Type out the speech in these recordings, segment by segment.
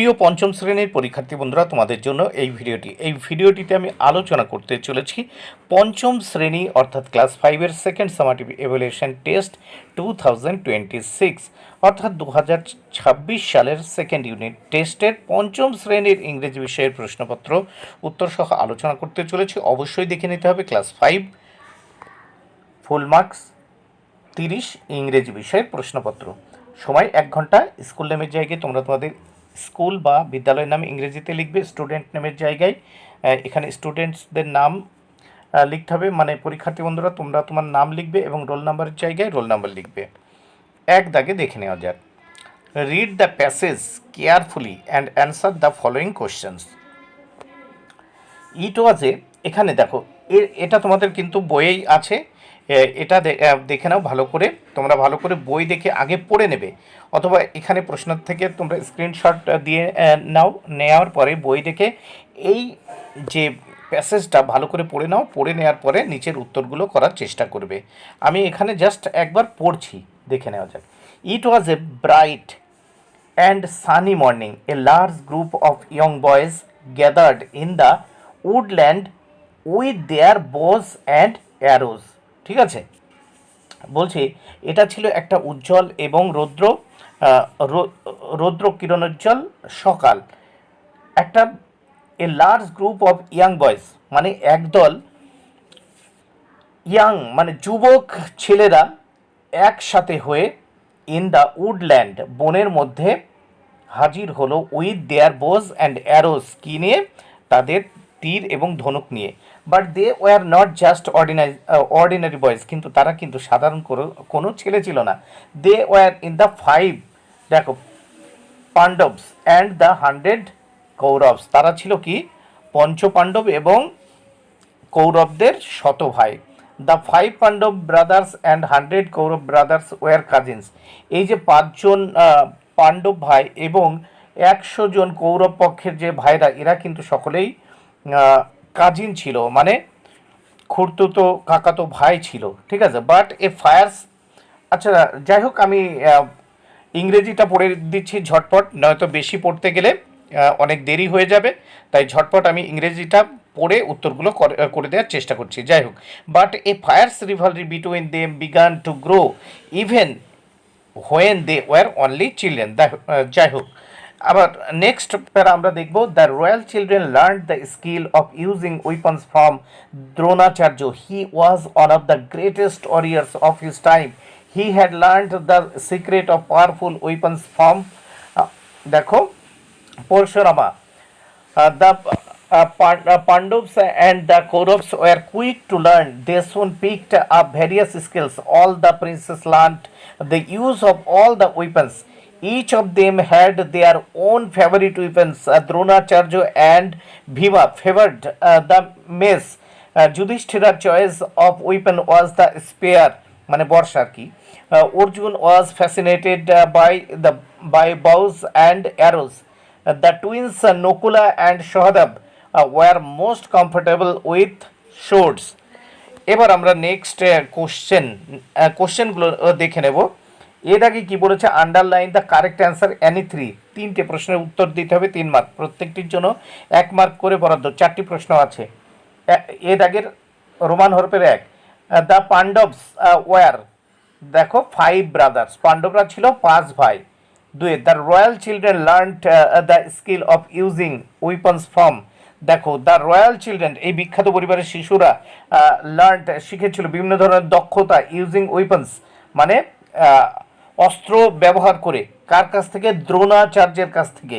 প্রিয় পঞ্চম শ্রেণীর পরীক্ষার্থী বন্ধুরা, তোমাদের জন্য এই ভিডিওটিতে আমি আলোচনা করতে চলেছি পঞ্চম শ্রেণী অর্থাৎ ক্লাস 5-এর সেকেন্ড সামাটিভ এভালুয়েশন টেস্ট 2026 অর্থাৎ 2026 সালের সেকেন্ড ইউনিট টেস্টের পঞ্চম শ্রেণীর ইংরেজি বিষয়ের প্রশ্নপত্র উত্তর সহ আলোচনা করতে চলেছি। অবশ্যই দেখে নিতে হবে ক্লাস 5 ফুল মার্কস 30 ইংরেজি বিষয়ের প্রশ্নপত্র। সময় 1 ঘন্টা। স্কুল নেমের জায়গায় তোমরা তোমাদের স্কুল বা বিদ্যালয়ের নাম ইংরেজিতে লিখবে, স্টুডেন্ট নেমের জায়গায় এখানে স্টুডেন্টসদের নাম লিখতে হবে, মানে পরীক্ষার্থী বন্ধুরা তোমরা তোমার নাম লিখবে এবং রোল নাম্বারের জায়গায় রোল নাম্বার লিখবে। এক দাগে দেখে নেওয়া যাক। Read the passage carefully and answer the following questions. It was a, এখানে দেখো এটা তোমাদের কিন্তু বইয়েই আছে, এটা দেখে নাও ভালো করে, তোমরা ভালো করে বই দেখে আগে পড়ে নেবে, অথবা এখানে প্রশ্ন থেকে তোমরা স্ক্রিনশট দিয়ে নাও, নেওয়ার পরে বই দেখে এই যে প্যাসেজটা ভালো করে পড়ে নাও, পড়ে নেওয়ার পরে নিচের উত্তরগুলো করার চেষ্টা করবে। আমি এখানে জাস্ট একবার পড়ছি, দেখে নেওয়া যাক। It was a bright and sunny morning. A large group of young boys gathered in the woodland with their bows and arrows. ঠিক আছে, বলছি এটা ছিল একটা উজ্জ্বল এবং রৌদ্র কিরণোজ্জ্বল সকাল। একটা এ large group of young boys, মানে একদল ইয়াং মানে যুবক ছেলেরা একসাথে হয়ে ইন দ্য উডল্যান্ড বনের মধ্যে হাজির হলো with their bows and arrows, কি নিয়ে? তাদের তীর এবং ধনুক নিয়ে। But they were not just ordinary boys, কিন্তু তারা কিন্তু সাধারণ কোনো ছেলে ছিল না। দে ওয়ার ইন দ্য 5, দেখো, পাণ্ডবস অ্যান্ড দ্য 100 কৌরবস, তারা ছিল কি? পঞ্চপাণ্ডব এবং কৌরবদের শত ভাই। The 5 Pandava brothers and 100 Kaurava brothers war cousins, এই যে 5 জন পাণ্ডব ভাই এবং 100 জন কৌরব পক্ষের যে ভাইরা, এরা কিন্তু সকলেই কাজিন ছিল, মানে খুড়তুতো কাকাতো ভাই ছিল। ঠিক আছে, বাট এ ফায়ার্স, আচ্ছা যাই হোক, আমি ইংরেজিটা পড়ে দিচ্ছি ঝটপট, নয়তো বেশি পড়তে গেলে অনেক দেরি হয়ে যাবে, তাই ঝটপট আমি ইংরেজিটা পড়ে উত্তরগুলো করে দেওয়ার চেষ্টা করছি। যাই হোক, but a fierce rivalry between them began to grow even when they were only children. যাই হোক, আবার নেক্সট প্যারা আমরা দেখব। The royal children learn the skill of using weapons from Dronacharya. He was one of the greatest warriors of his time. He had learned the secret of powerful weapons from, দেখো, Parashurama. The Pandavas and the Kauravas were quick to learn. They soon picked up various skills. All the princes learned the use of all the weapons. Each of them had their own favorite weapons. Dronacharya and Bhima favored the mace. Yudhishthira's choice of weapon was the spear, মানে বর্ষা আর কি। Arjun was fascinated by bows and arrows. The twins Nokula and Shohadab were most comfortable with swords. এবার আমরা next কোশ্চেনগুলো দেখে নেব। এর আগে কি বলেছে? Underline the correct answer any 3, 3টে প্রশ্নের উত্তর দিতে হবে 3 মার্ক, প্রত্যেকটির জন্য 1 মার্ক করে বরাদ্দ। 4টি প্রশ্ন আছে। এর আগের রোমান হরফের 1। দ্য পাণ্ডবস ওয়ার, দেখো, 5 ব্রাদার্স, পাণ্ডবরা ছিল 5 ভাই। 2, the royal children learn the skill of using weapons from, দেখো, দ্য রয়্যাল চিলড্রেন, এই বিখ্যাত পরিবারের শিশুরা শিখেছিল বিভিন্ন ধরনের দক্ষতা, ইউজিং উইপন্স মানে অস্ত্র ব্যবহার করে। কার কাছ থেকে? দ্রোণাচার্যের কাছ থেকে।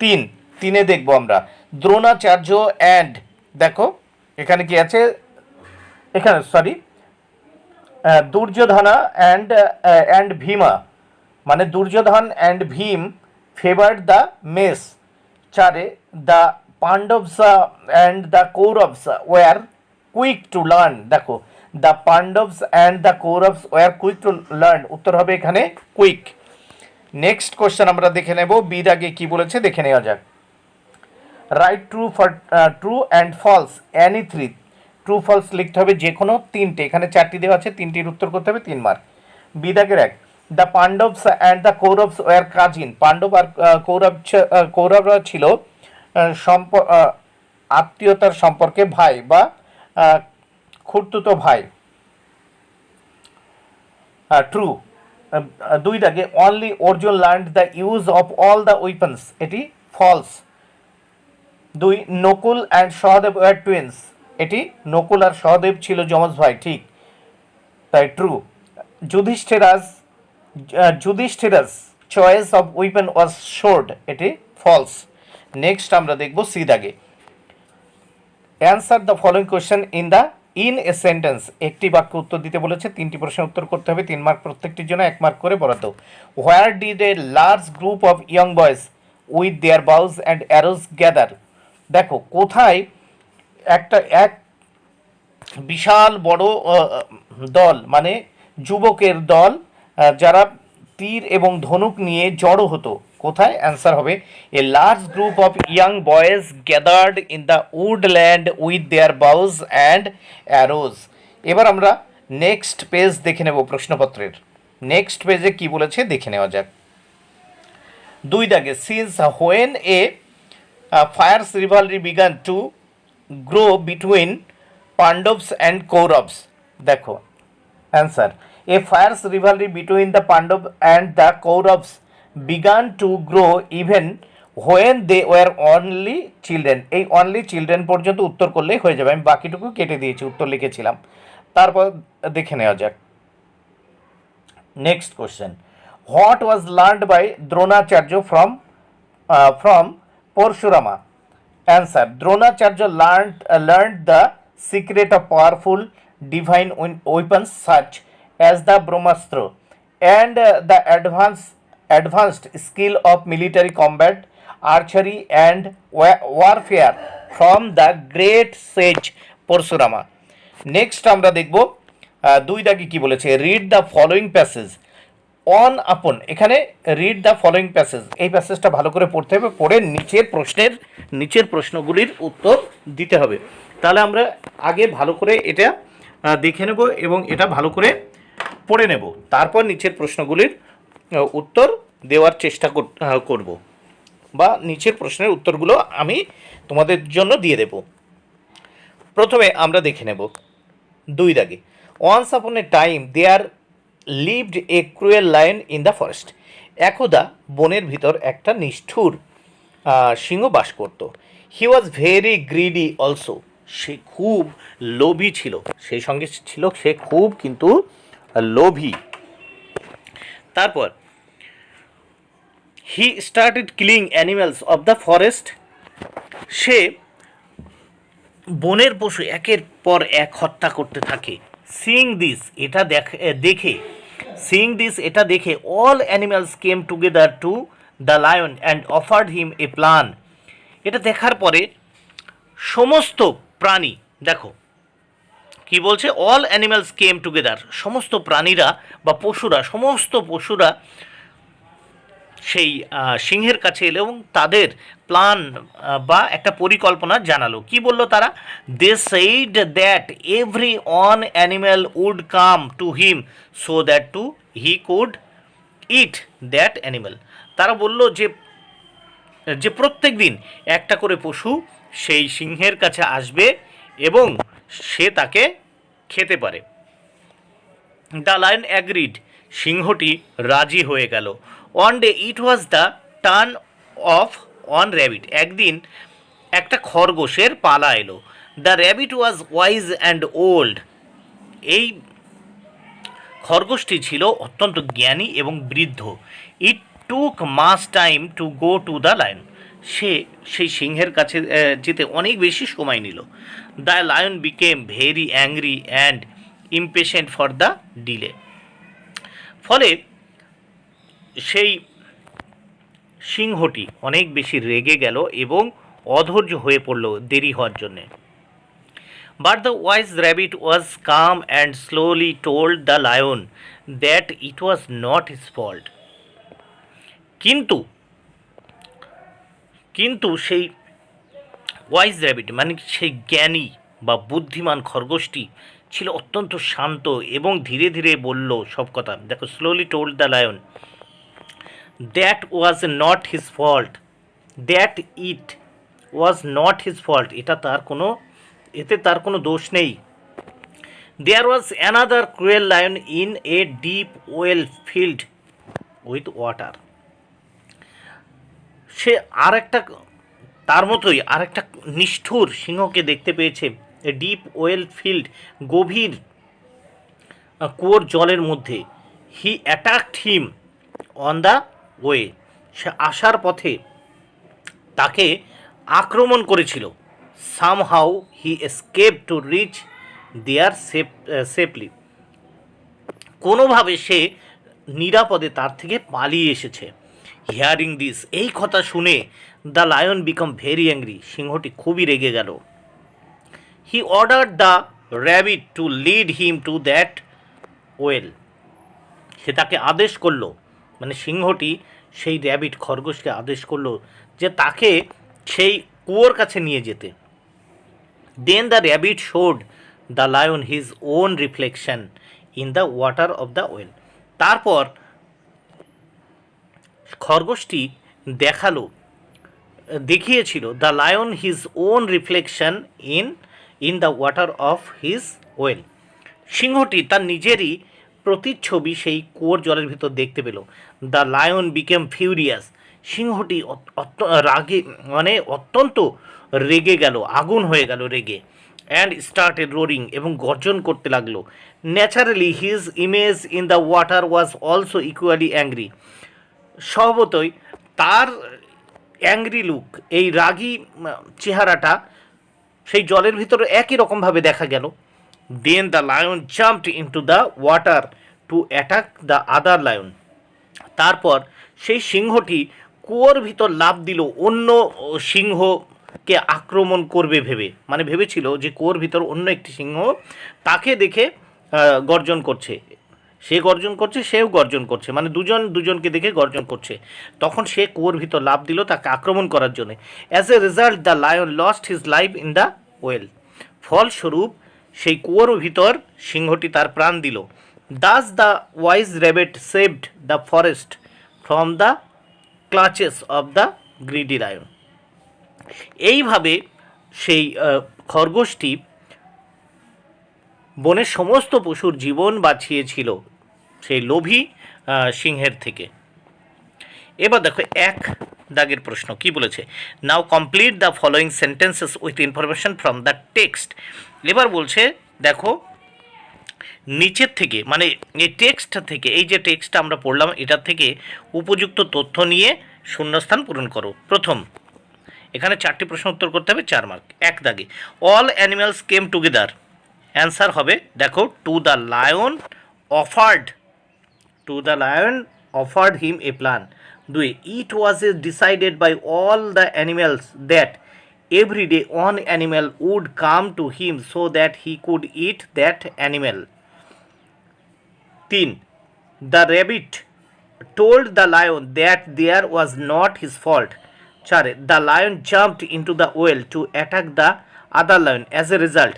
3 দেখবো আমরা। দ্রোণাচার্য অ্যান্ড, দেখো এখানে কি আছে, এখানে সরি, দুর্যোধনা অ্যান্ড ভীমা, মানে Duryodhan and Bhim favoured the mace. 4, the Pandavas and the Kauravas were quick to learn, দেখো, the Pandavas and the Kauravas were quick to learn, উত্তর হবে এখানে কুইক। নেক্সট কোশ্চেন আমরা দেখে নেব। বির আগে কি বলেছে দেখে নেওয়া যাক। Write true and false any 3, true false লিখতে হবে যে কোনো 3টে, এখানে 4টি দেওয়া আছে, 3টির উত্তর করতে হবে 3 মার্ক। বিদাগের 1, the Pandavas and the Kauravas were cousin, Pandav আর কৌরবরা ছিল আত্মীয়তার সম্পর্কে ভাই বা খুড়তুতো ভাই। ট্রু। দুই দাগে only Arjun learn the use of all the weapons, এটি ফলস। দুই Nakul and Sahadev were twins, এটি নকুল আর সহদেব ছিল যমজ ভাই, ঠিক, তাই true. Yudhishthira's choice of weapon was sword, এটি ফলস। নেক্সট আমরা দেখব সি দাগে answer the following question in a sentence, একটি বাক্য উত্তর দিতে বলেছে, 3টি প্রশ্নের উত্তর করতে হবে, 3 মার্ক প্রত্যেকটির জন্য 1 মার্ক করে বরাদ্দ। Where did a large group of young boys with their bows and arrows gather, দেখো কোথায় এক বিশাল বড় দল, মানে যুবকের দল, যারা তীর এবং ধনুক নিয়ে জড়ো হতো, কোথায়? অ্যান্সার হবে এ large group of young boys gathered in the woodland with their bows and arose. এবার আমরা নেক্সট পেজ দেখে নেব প্রশ্নপত্রের। নেক্সট পেজে কি বলেছে দেখে নেওয়া যাক। 2 দাগে since when a fires rivalry began to grow between Pandavas and Kauravas, দেখো answer A fires rivalry between the Pandavas and the Kauravas began to grow even when they were only children, এই only children পর্যন্ত উত্তর করলেই হয়ে যাবে, আমি বাকিটুকু কেটে দিয়েছি, উত্তর লিখেছিলাম। তারপর দেখে নেওয়া যাক next question. What was learned by Dronacharya from Parshurama? Answer. Dronacharya learned the secret of powerful divine weapons such as the Brahmastra and the advanced skill of military combat, archery and warfare from the great sage Parshurama. Next আমরা দেখব 2 দাগে কি বলেছে, read the following passage on আপন, এখানে read the following passage, এই প্যাসেজটা ভালো করে পড়তে হবে, পড়ে নিচের প্রশ্নগুলির উত্তর দিতে হবে। তাহলে আমরা আগে ভালো করে এটা দেখে নেব এবং এটা ভালো করে পড়ে নেব, তারপর নিচের প্রশ্নগুলির উত্তর দেওয়ার চেষ্টা করব, বা নিচের প্রশ্নের উত্তরগুলো আমি তোমাদের জন্য দিয়ে দেব। প্রথমে আমরা দেখে নেব 2 দাগে once upon a time there lived a cruel lion in the forest, একদা বনের ভিতর একটা নিষ্ঠুর সিংহ বাস করত। He was very greedy also, সে খুব লোভী ছিল, সেই সঙ্গে ছিল সে খুব কিন্তু লোভী। তারপর he started killing animals of the forest, সে বনের পশু একের পর এক হত্যা করতে থাকে। সিইং দিস, এটা দেখে all animals came together two the lion and offered him a plan, এটা দেখার পরে সমস্ত প্রাণী, দেখো কি বলছে, অল অ্যানিমালস কেম টুগেদার, সমস্ত প্রাণীরা বা সমস্ত পশুরা সেই সিংহের কাছে এলো এবং তাদের প্ল্যান বা একটা পরিকল্পনা জানালো। কি বললো তারা? They said that every one animal would come to him so that he could eat that animal, তারা বলল যে প্রত্যেক দিন একটা করে পশু সেই সিংহের কাছে আসবে এবং সে তাকে খেতে পারে। দ্য লায়ন অ্যাগ্রিড, সিংহটি রাজি হয়ে গেল। One day it was the turn of one rabbit, একদিন একটা খরগোশের পালা এলো। The rabbit was wise and old, এই খরগোশটি ছিল অত্যন্ত জ্ঞানী এবং বৃদ্ধ। It took much time to go to the lion, সেই সিংহের কাছে যেতে অনেক বেশি সময় নিল। The lion became very angry and impatient for the delay, ফলে সেই সিংহটি অনেক বেশি রেগে গেল এবং অধৈর্য হয়ে পড়ল দেরি হওয়ার জন্যে। But the wise rabbit was calm and slowly told the lion that it was not his fault, কিন্তু সেই ওয়াইজ র্যাবিট মানে সেই জ্ঞানী বা বুদ্ধিমান খরগোশটি ছিল অত্যন্ত শান্ত এবং ধীরে ধীরে বলল সব কথা। দেখো, slowly told the lion that was not his fault, that it was not his fault, এতে তার কোনো দোষ নেই। There was another cruel lion in a deep well filled with water. সে তার মতোই আরেকটা নিষ্ঠুর সিংহকে দেখতে পেয়েছে ডিপ ওয়েল ফিল্ড, গভীর কুয়োর জলের মধ্যে। He attacked him on the way, সে আসার পথে তাকে আক্রমণ করেছিল। Somehow he escape to reach there safely, কোনোভাবে সে নিরাপদে তার থেকে পালিয়ে এসেছে। হিয়ারিং দিস, এই কথা শুনে the lion became very angry, সিংহটি খুবই রেগে গেল। He ordered the rabbit to lead him to that well, সে তাকে আদেশ করল, মানে সিংহটি সেই র্যাবিট খরগোশকে আদেশ করলো যে তাকে সেই কুয়োর কাছে নিয়ে যেতে। Then the rabbit showed the lion his own reflection in the water of the well, তারপর খরগোশটি দেখিয়েছিল the lion his own reflection in the water of his well, সিংহটি তার নিজেরই প্রতিচ্ছবি সেই কুয়োর জলের ভিতর দেখতে পেল। দ্য লায়ন বিকেম ফিউরিয়াস, সিংহটি অত্যন্ত রেগে গেল, আগুন হয়ে গেল রেগে। অ্যান্ড স্টার্টেড রোরিং, এবং গর্জন করতে লাগলো। Naturally his image in the water was also equally angry, স্বভাবতই তার অ্যাংরি লুক, এই রাগী চেহারাটা সেই জলের ভিতরে একই রকমভাবে দেখা গেল। Then the lion jumped into the water to attack the other lion, তারপর সেই সিংহটি কুয়োর ভিতর লাফ দিল অন্য সিংহকে আক্রমণ করবে ভেবে, মানে ভেবেছিল যে কুয়োর ভিতর অন্য একটি সিংহ তাকে দেখে গর্জন করছে, সে গর্জন করছে, সেও গর্জন করছে, মানে দুজনকে দেখে গর্জন করছে। তখন সে কুয়োর ভিতর লাফ দিল তাকে আক্রমণ করার জন্য। As a result the lion lost his life in the well, ফলস্বরূপ সেই কুয়োর ভিতর সিংহটি তার প্রাণ দিল। Thus the wise rabbit saved the forest from the clutches of the greedy lion, এইভাবে সেই খরগোশটি বনের সমস্ত পশুর জীবন বাঁচিয়েছিল সেই লোভী সিংহের থেকে। এবার দেখো এক দাগের প্রশ্ন কি বলেছে, now complete the following sentences with information from the text. এবার বলছে দেখো নিচের থেকে, মানে এই টেক্সট থেকে, এই যে টেক্সটটা আমরা পড়লাম এটার থেকে উপযুক্ত তথ্য নিয়ে শূন্যস্থান পূরণ করো। প্রথম, এখানে 4টি প্রশ্ন উত্তর করতে হবে, 4 মার্ক। এক দাগে, all animals came together, answer হবে দেখো to the lion offered him a plan. 2, it was decided by all the animals that every day one animal would come to him so that he could eat that animal. 3, the rabbit told the lion that there was not his fault. 4, the lion jumped into the well to attack the other lion. As a result,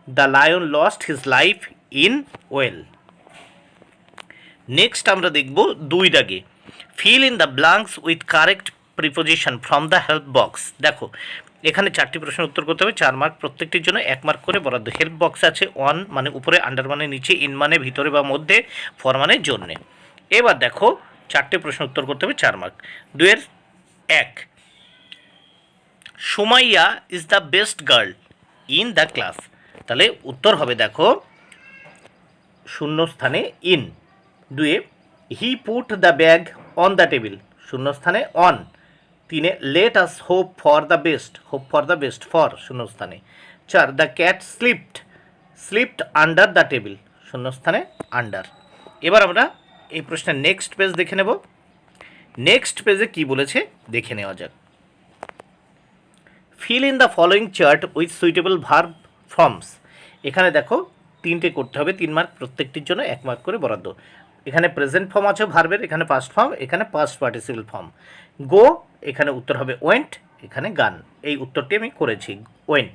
the lion lost his life in well. Next আমরা দেখব 2 দাগে, fill in the blanks with correct preposition from the help box. দেখো এখানে 4টি প্রশ্নের উত্তর করতে হবে, 4 মার্ক প্রত্যেকটির জন্য 1 মার্ক করে বরাদ্দ। হেল্প বক্স আছে অন মানে উপরে, আন্ডার মানে নিচে, ইন মানে ভিতরে বা মধ্যে, ফর মানে জন্যে। এবার দেখো 4টে প্রশ্ন উত্তর করতে হবে, 4 mark. 2 1, Sumaiya is the best girl in the class, তাহলে উত্তর হবে দেখো শূন্যস্থানে in. 2, he put the bag on the table, শূন্যস্থানে on. 3, let us hope for the best, for শূন্যস্থানে। 4, the cat slept under the table, শূন্যস্থানে আন্ডার। এবার আমরা এই প্রশ্নের নেক্সট পেজ দেখে নেব। নেক্সট পেজে কি বলেছে দেখে নেওয়া যাক। Fill in the following chart with suitable verb forms. এখানে দেখো 3টে করতে হবে, 3 মার্ক প্রত্যেকটির জন্য 1 মার্ক করে বরাদ্দ। এখানে প্রেজেন্ট ফর্ম আছে ভার্বের, এখানে পাস্ট ফর্ম, এখানে পাস্ট পার্টিসিপল ফর্ম। গো, এখানে উত্তর হবে ওয়েন্ট, এখানে গান, এই উত্তরটি আমি করেছি ওয়েন্ট।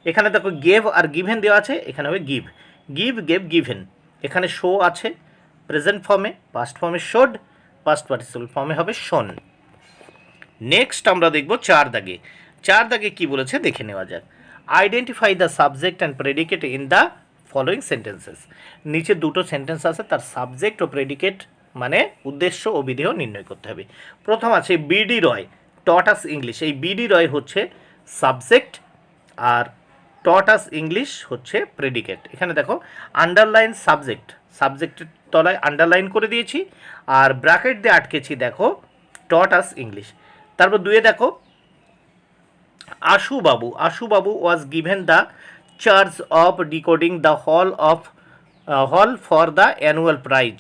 এখানে দেখো গেভ আর গিভেন দেওয়া আছে, এখানে হবে গিভ। Give, gave, given. এখানে শো আছে প্রেজেন্ট ফর্মে, পাস্ট ফর্মে শোড, পাস্ট পার্টিসিপল ফর্মে হবে শোন। নেক্সট আমরা দেখব 4 দাগে। 4 দাগে কী বলেছে দেখে নেওয়া যাক। Identify the subject and predicate in the following sentences. নিচে দুটো সেন্টেন্স আছে, তার সাবজেক্ট ও প্রেডিকেট মানে উদ্দেশ্য ও বিধেয় নির্ণয় করতে হবে। প্রথম আছে বিডি রয় টট আস ইংলিশ। এই বিডি রয় হচ্ছে সাবজেক্ট আর টট আস ইংলিশ হচ্ছে প্রেডিকেট। এখানে দেখো আন্ডারলাইন সাবজেক্ট, সাবজেক্টের তলায় আন্ডারলাইন করে দিয়েছি আর ব্র্যাকেট দিয়ে আটকেছি দেখো টট আস ইংলিশ। তারপর 2 দেখো Ashubabu, Ashubabu was given the charge of decoding the hall for the annual prize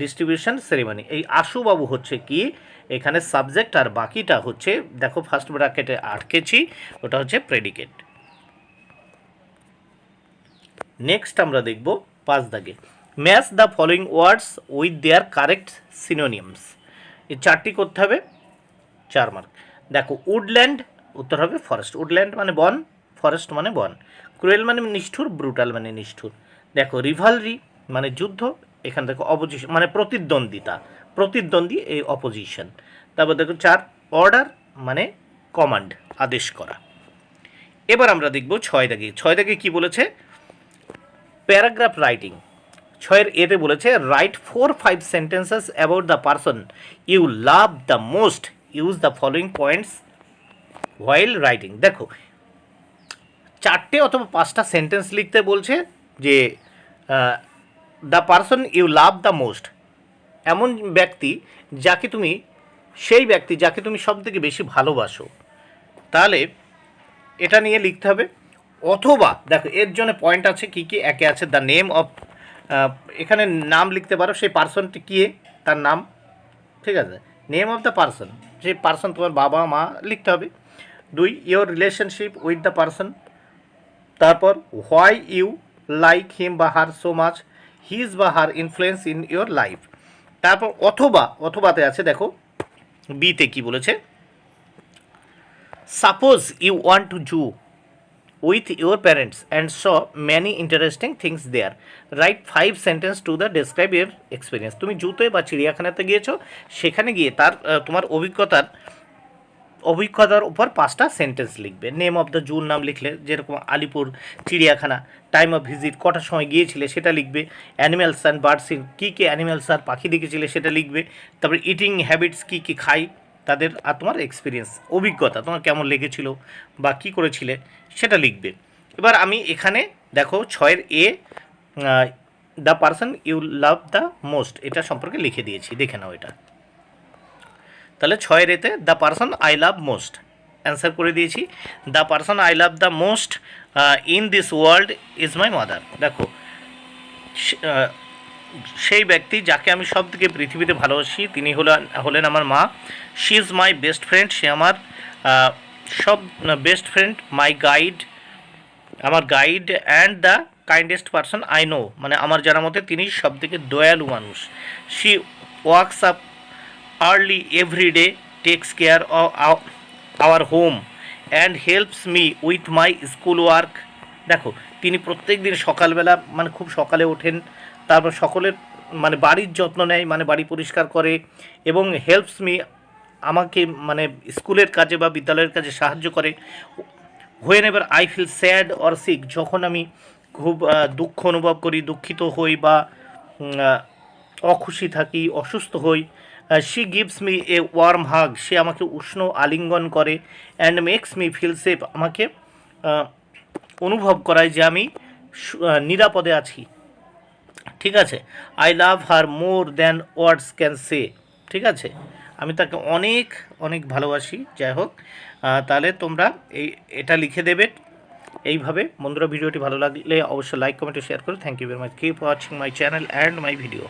distribution ceremony. এই আশুবাবু হচ্ছে কি এখানে সাবজেক্ট আর বাকিটা হচ্ছে দেখো ফার্স্ট ব্র্যাকেটে আটকেছি, ওটা হচ্ছে প্রেডিকেট। নেক্সট আমরা দেখব 5 দাগে। Match the following words with their correct synonyms. এই 4টি করতে হবে, 4 মার্ক। দেখো উডল্যান্ড উত্তর হবে ফরেস্ট, উডল্যান্ড মানে বন, ফরেস্ট মানে বন। ক্রুয়েল মানে নিষ্ঠুর, ব্রুটাল মানে নিষ্ঠুর। দেখো রিভালরি মানে যুদ্ধ, এখানে দেখো অপোজিশন মানে প্রতিদ্বন্দ্বিতা, প্রতিদ্বন্দ্বী এই অপোজিশন। তারপর দেখো 4 অর্ডার মানে কমান্ড, আদেশ করা। এবার আমরা দেখব 6 দাগে। 6 দাগে কী বলেছে প্যারাগ্রাফ রাইটিং। 6 এতে বলেছে write 4-5 sentences about the person you love the most, use the following points while writing. দেখো 4টে অথবা 5টা সেন্টেন্স লিখতে বলছে যে the person you love the most, এমন ব্যক্তি যাকে তুমি, সেই ব্যক্তি যাকে তুমি সবথেকে বেশি ভালোবাসো, তাহলে এটা নিয়ে লিখতে হবে। অথবা দেখো এর জন্য পয়েন্ট আছে কি কি, একে আছে দ্য নেম অফ, এখানে নাম লিখতে পারো, সেই পার্সনটি কে তার নাম, ঠিক আছে, নেম অফ দ্য পার্সন, যে পার্সন তোমার বাবা মা লিখতে হবে। 2 your relationship with the person. তারপর হোয়াই ইউ লাইক হিম বা হার সো মাচ, হিজ বা her influence in your life. তারপর অথবা, অথবাতে আছে দেখো বিতে কি বলেছে suppose you want to zoo with your parents and saw many interesting things there, write 5 sentences to the describe your experience। তুমি জুতে বা চিড়িয়াখানাতে গিয়েছো, সেখানে গিয়ে তার তোমার অভিজ্ঞতার উপর 5টা সেন্টেন্স লিখবে। নেম অফ দ্য জুর নাম লিখলে, যেরকম আলিপুর চিড়িয়াখানা, টাইম অফ ভিজিট কটার সময় গিয়েছিলে সেটা লিখবে, অ্যানিম্যালস অ্যান্ড বার্ডস ইন কী কী অ্যানিম্যালস আর পাখি দেখেছিলে সেটা লিখবে, তারপরে ইটিং হ্যাবিটস কী কী খাই তাদের, আর তোমার এক্সপিরিয়েন্স অভিজ্ঞতা তোমার কেমন লেগেছিল বা কী করেছিলে সেটা লিখবে। এবার আমি এখানে দেখো 6 a the person you love the most এটা সম্পর্কে লিখে দিয়েছি, দেখে নাও এটা। তাহলে 6 এতে the person I love most answer করে দিয়েছি। The person I love the most in this world is my mother. দেখো সেই ব্যক্তি যাকে আমি সব থেকে পৃথিবীতে ভালোবাসি তিনি হলেন আমার মা। She is my best friend, সে আমার সব বেস্ট ফ্রেন্ড। মাই গাইড, আমার guide. And the kindest person I know, মানে আমার জানার মতে তিনি সব থেকে দয়ালু মানুষ। She works up early every day, takes care of our home and helps me with my school work. দেখো তিনি প্রত্যেক দিন সকালবেলা মানে খুব সকালে ওঠেন, তারপর সকলের মানে বাড়ির যত্ন নেয়, মানে বাড়ি পরিষ্কার করে, এবং হেল্পস মি আমাকে মানে স্কুলের কাজে বা বিদ্যালয়ের কাজে সাহায্য করে। Whenever I feel sad or sick, যখন আমি খুব দুঃখ অনুভব করি, দুঃখিত হই বা অখুশি থাকি, অসুস্থ হই। She gives me a warm hug, সে আমাকে উষ্ণ আলিঙ্গন করে। And makes me feel safe, আমাকে অনুভব করায় যে আমি নিরাপদে আছি। ঠিক আছে, I love her more than words can say. ঠিক আছে, আমি তাকে অনেক অনেক ভালোবাসি। যাই হোক, তাহলে তোমরা এটা লিখে দেবে এইভাবে। বন্ধুরা ভিডিওটি ভালো লাগলে অবশ্যই লাইক কমেন্ট শেয়ার করো। Thank you very much, keep watching my channel and my video.